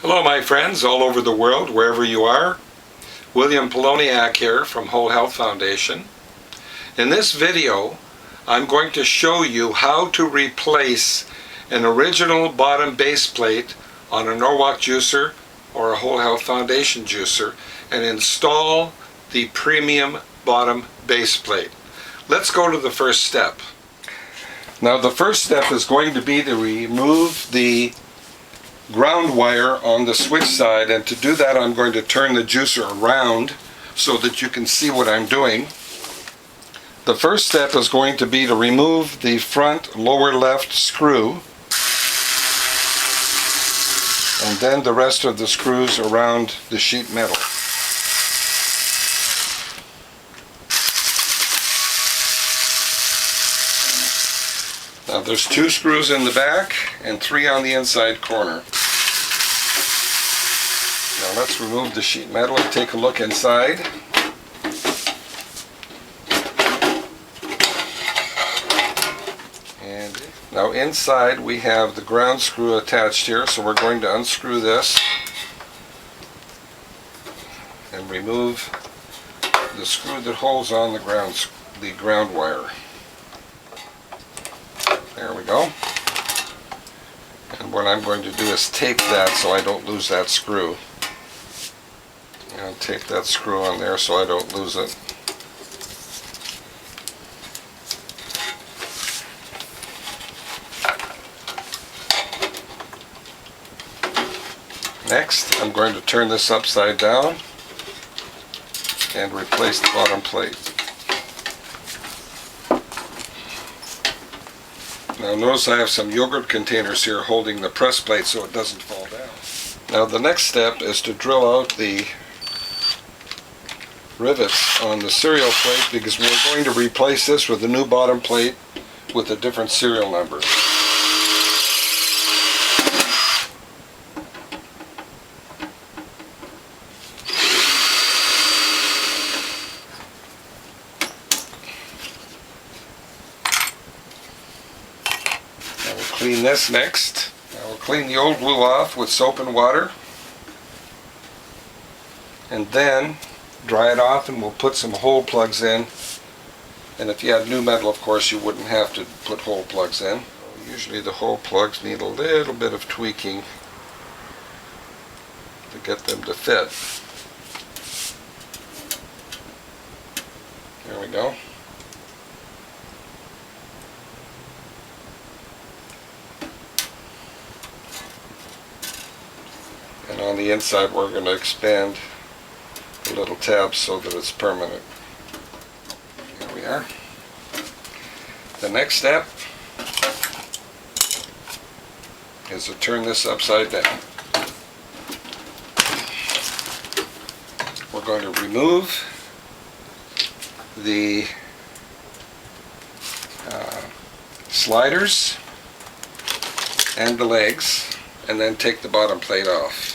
Hello my friends all over the world, wherever you are. William Poloniak here from Whole Health Foundation. In this video, I'm going to show you how to replace an original bottom base plate on a Norwalk juicer or a Whole Health Foundation juicer and install the premium bottom base plate. Let's go to the first step. Now the first step is going to be to remove the ground wire on the switch side, and to do that I'm going to turn the juicer around so that you can see what I'm doing. The first step is going to be to remove the front lower left screw, and then the rest of the screws around the sheet metal. Now there's 2 screws in the back and 3 on the inside corner. Now let's remove the sheet metal and take a look inside. And now inside we have the ground screw attached here, so we're going to unscrew this and remove the screw that holds on the ground wire. There we go. And what I'm going to do is tape that so I don't lose that screw. I'll tape that screw on there so I don't lose it. Next, I'm going to turn this upside down and replace the bottom plate. Now notice I have some yogurt containers here holding the press plate so it doesn't fall down. Now the next step is to drill out the rivets on the serial plate, because we're going to replace this with a new bottom plate with a different serial number. Now we'll clean this next. Now we'll clean the old glue off with soap and water, and then dry it off, and we'll put some hole plugs in. And if you had new metal, of course, you wouldn't have to put hole plugs in. Usually the hole plugs need a little bit of tweaking to get them to fit. There we go. And on the inside we're going to expand the little tab so that it's permanent. Here we are. The next step is to turn this upside down. We're going to remove the sliders and the legs, and then take the bottom plate off.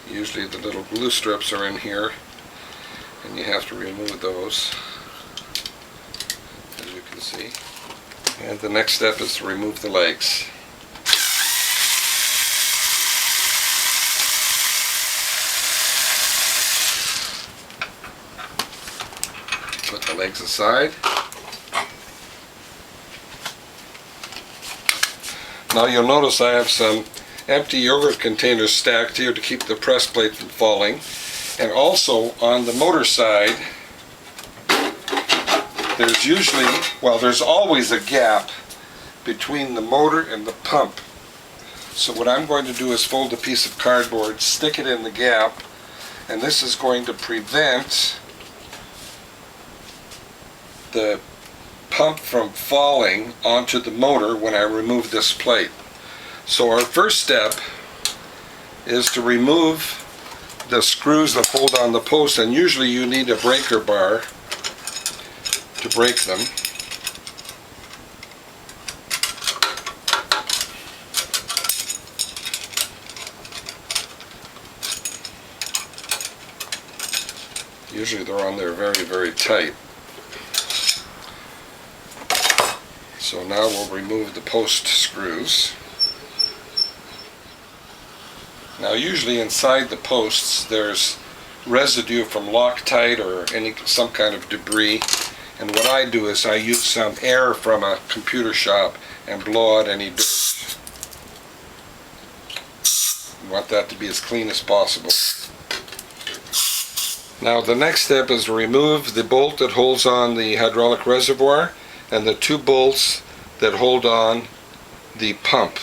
Usually the little glue strips are in here, and you have to remove those, as you can see. And the next step is to remove the legs. Put the legs aside. Now you'll notice I have some empty yogurt containers stacked here to keep the press plate from falling. And also on the motor side, there's always a gap between the motor and the pump. So what I'm going to do is fold a piece of cardboard, stick it in the gap, and this is going to prevent the pump from falling onto the motor when I remove this plate. So our first step is to remove the screws that hold on the post, and usually you need a breaker bar to break them. Usually they're on there very, very tight. So now we'll remove the post screws. Now usually inside the posts there's residue from Loctite or some kind of debris, and what I do is I use some air from a computer shop and blow out any dirt. You want that to be as clean as possible. Now the next step is to remove the bolt that holds on the hydraulic reservoir and the two bolts that hold on the pump.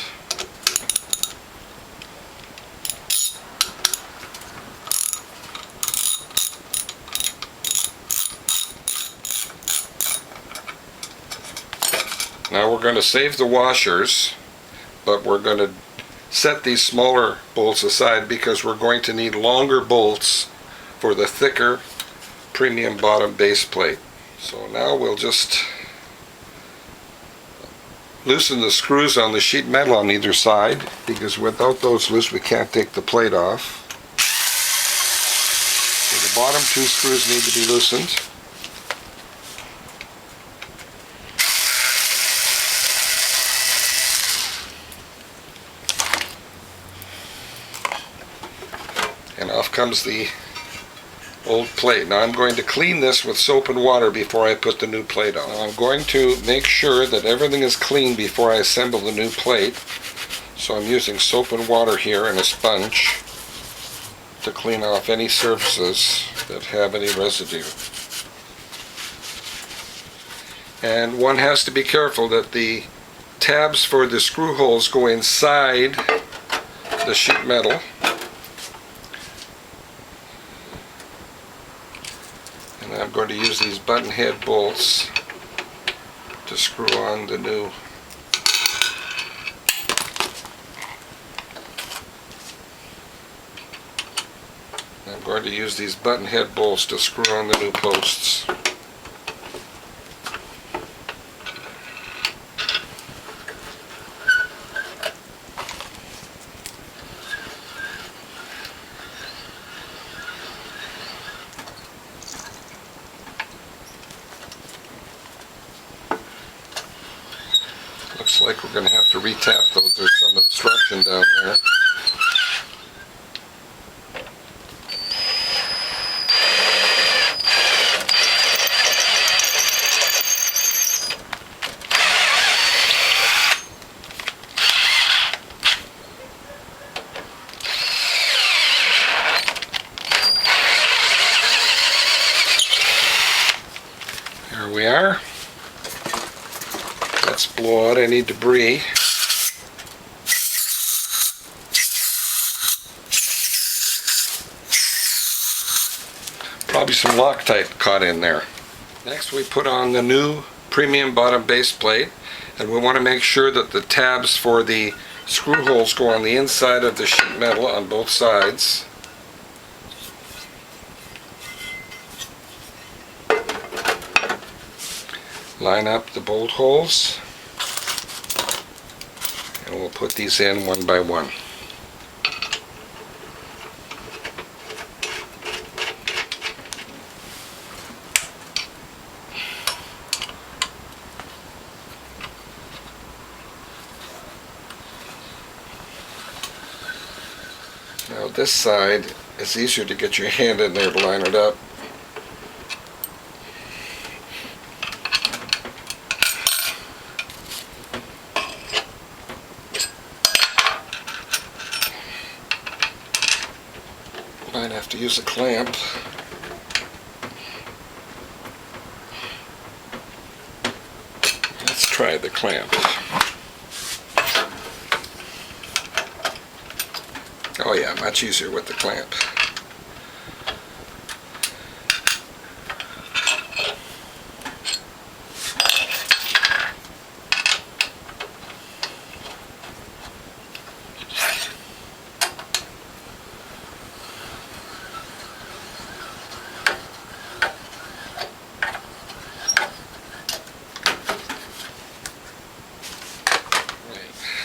Now we're going to save the washers, but we're going to set these smaller bolts aside because we're going to need longer bolts for the thicker premium bottom base plate. So now we'll just loosen the screws on the sheet metal on either side, because without those loose we can't take the plate off. So the bottom two screws need to be loosened. And off comes the old plate. Now I'm going to clean this with soap and water before I put the new plate on. Now I'm going to make sure that everything is clean before I assemble the new plate. So I'm using soap and water here and a sponge to clean off any surfaces that have any residue. And one has to be careful that the tabs for the screw holes go inside the sheet metal. And I'm going to use these button head bolts to screw on the new posts. Looks like we're going to have to re-tap those. There's some obstruction down there. There we are. Let's blow out any debris. Probably some Loctite caught in there. Next we put on the new premium bottom base plate, and we want to make sure that the tabs for the screw holes go on the inside of the sheet metal on both sides. Line up the bolt holes, and we'll put these in one by one. Now this side, it's easier to get your hand in there to line it up. Might have to use a clamp. Let's try the clamp. Oh yeah, much easier with the clamp.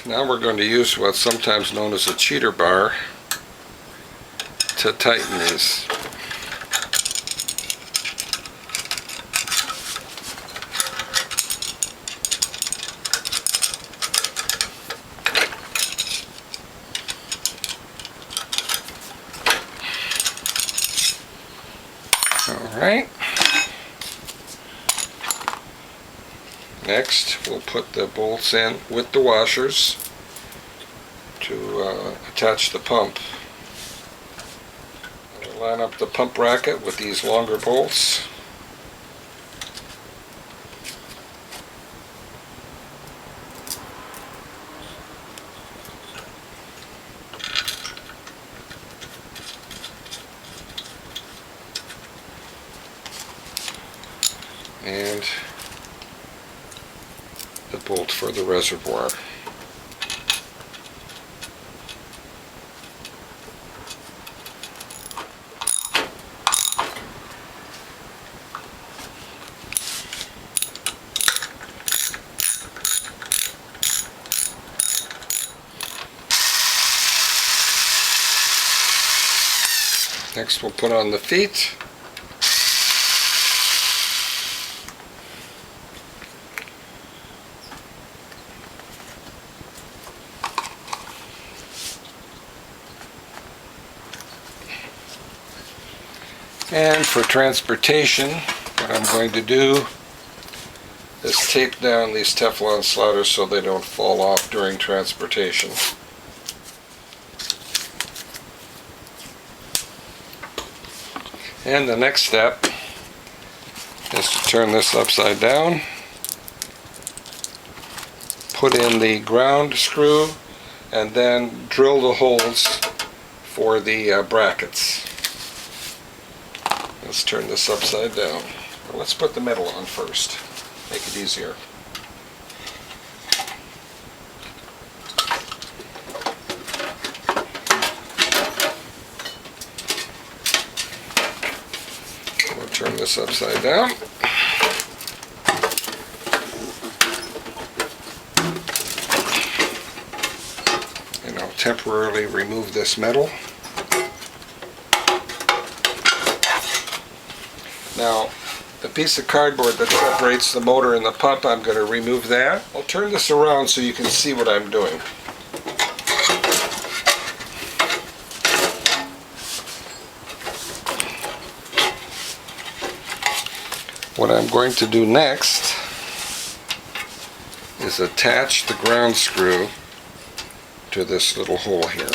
Now we're going to use what's sometimes known as a cheater bar to tighten these. Alright. Next, we'll put the bolts in with the washers to attach the pump. I'll line up the pump bracket with these longer bolts. And the bolt for the reservoir. Next we'll put on the feet. And for transportation, what I'm going to do is tape down these Teflon sliders so they don't fall off during transportation. And the next step is to turn this upside down, put in the ground screw, and then drill the holes for the brackets. Let's turn this upside down. Let's put the metal on first, make it easier. We'll turn this upside down. And I'll temporarily remove this metal. Now, the piece of cardboard that separates the motor and the pump, I'm going to remove that. I'll turn this around so you can see what I'm doing. What I'm going to do next is attach the ground screw to this little hole here.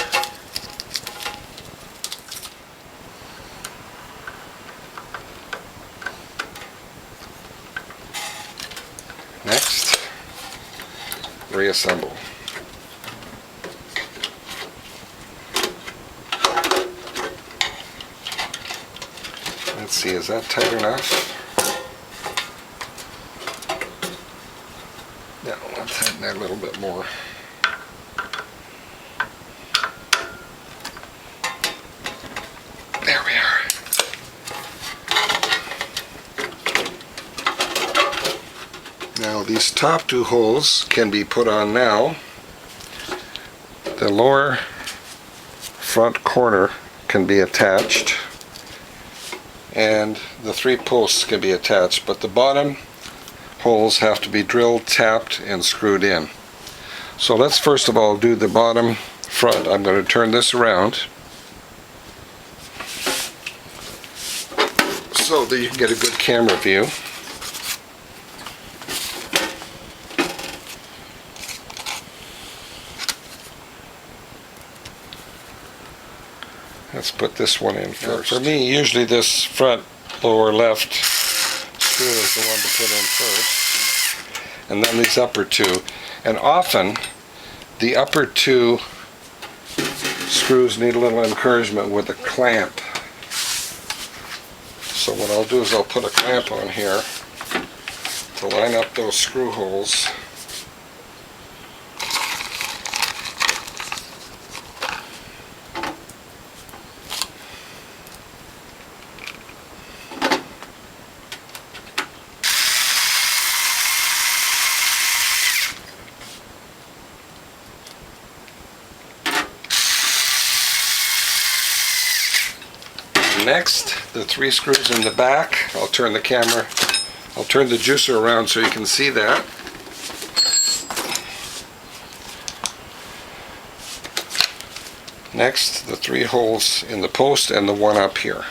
Next, reassemble. Let's see, is that tight enough? No, I'll tighten that a little bit more. There we are. Now these top two holes can be put on now. The lower front corner can be attached and the three posts can be attached, but the bottom holes have to be drilled, tapped, and screwed in. So let's first of all do the bottom front. I'm going to turn this around so that you can get a good camera view. Let's put this one in first. For me, usually this front lower left screw is the one to put in first, and then these upper two. And often the upper two screws need a little encouragement with a clamp. So what I'll do is I'll put a clamp on here to line up those screw holes. Next, the three screws in the back. I'll turn the juicer around so you can see that. Next, the three holes in the post and the one up here.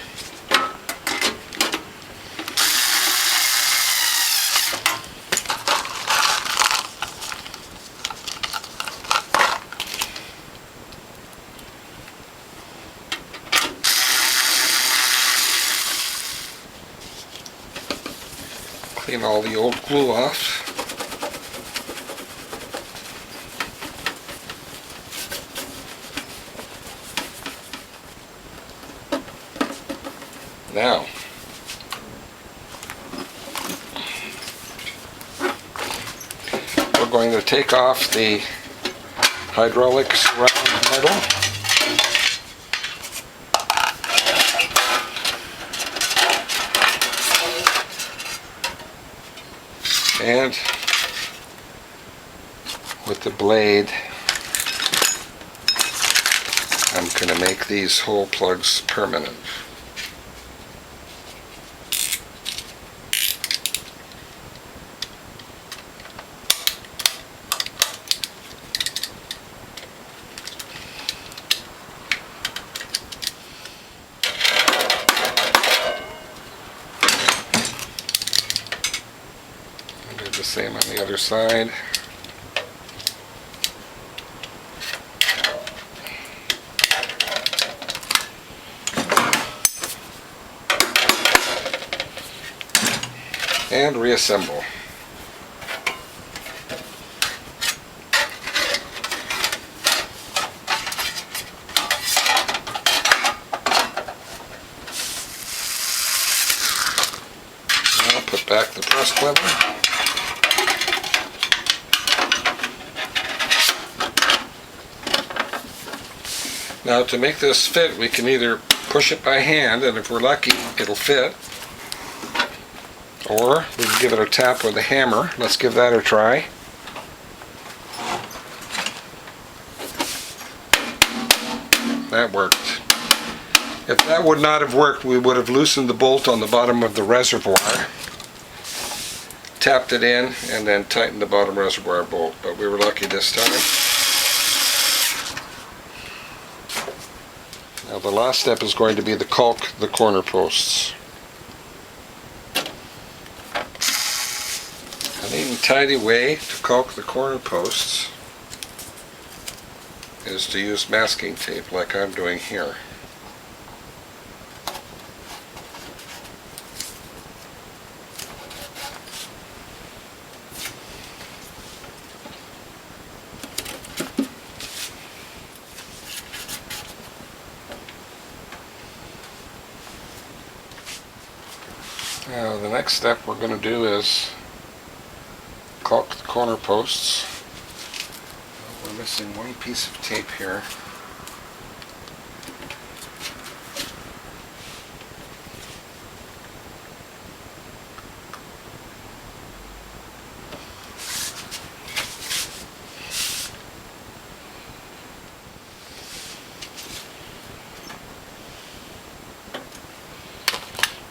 Clean all the old glue off. Now, we're going to take off the hydraulics around the middle. And with the blade, I'm going to make these hole plugs permanent. The same on the other side. And reassemble. Now put back the press lever. Now to make this fit, we can either push it by hand, and if we're lucky, it'll fit. Or we can give it a tap with a hammer. Let's give that a try. That worked. If that would not have worked, we would have loosened the bolt on the bottom of the reservoir, tapped it in, and then tightened the bottom reservoir bolt. But we were lucky this time. Now the last step is going to be to caulk the corner posts. A neat and tidy way to caulk the corner posts is to use masking tape like I'm doing here. Now the next step we're going to do is caulk the corner posts. We're missing one piece of tape here.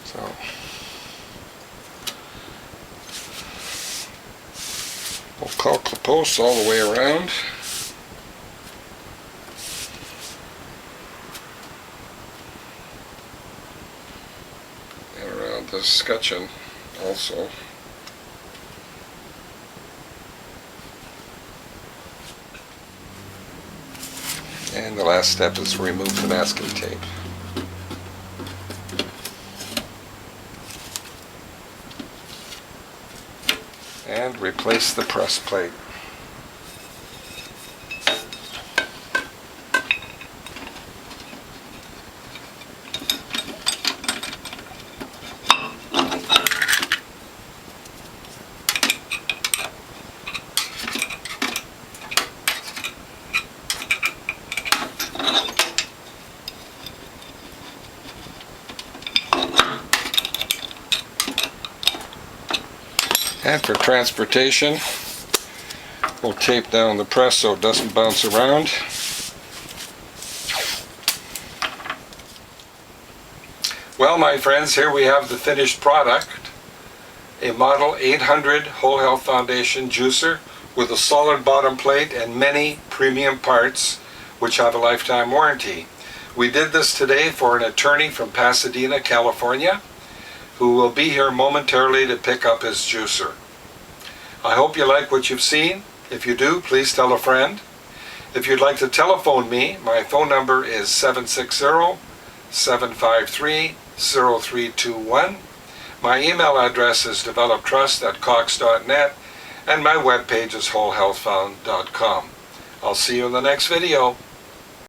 So we'll caulk the posts all the way around. And around the scutcheon also. And the last step is to remove the masking tape. And replace the press plate. And for transportation, we'll tape down the press so it doesn't bounce around. Well, my friends, here we have the finished product. A Model 800 Whole Health Foundation juicer with a solid bottom plate and many premium parts which have a lifetime warranty. We did this today for an attorney from Pasadena, California, who will be here momentarily to pick up his juicer. I hope you like what you've seen. If you do, please tell a friend. If you'd like to telephone me, my phone number is 760-753-0321. My email address is developtrust@cox.net, and my webpage is wholehealthfound.com. I'll see you in the next video.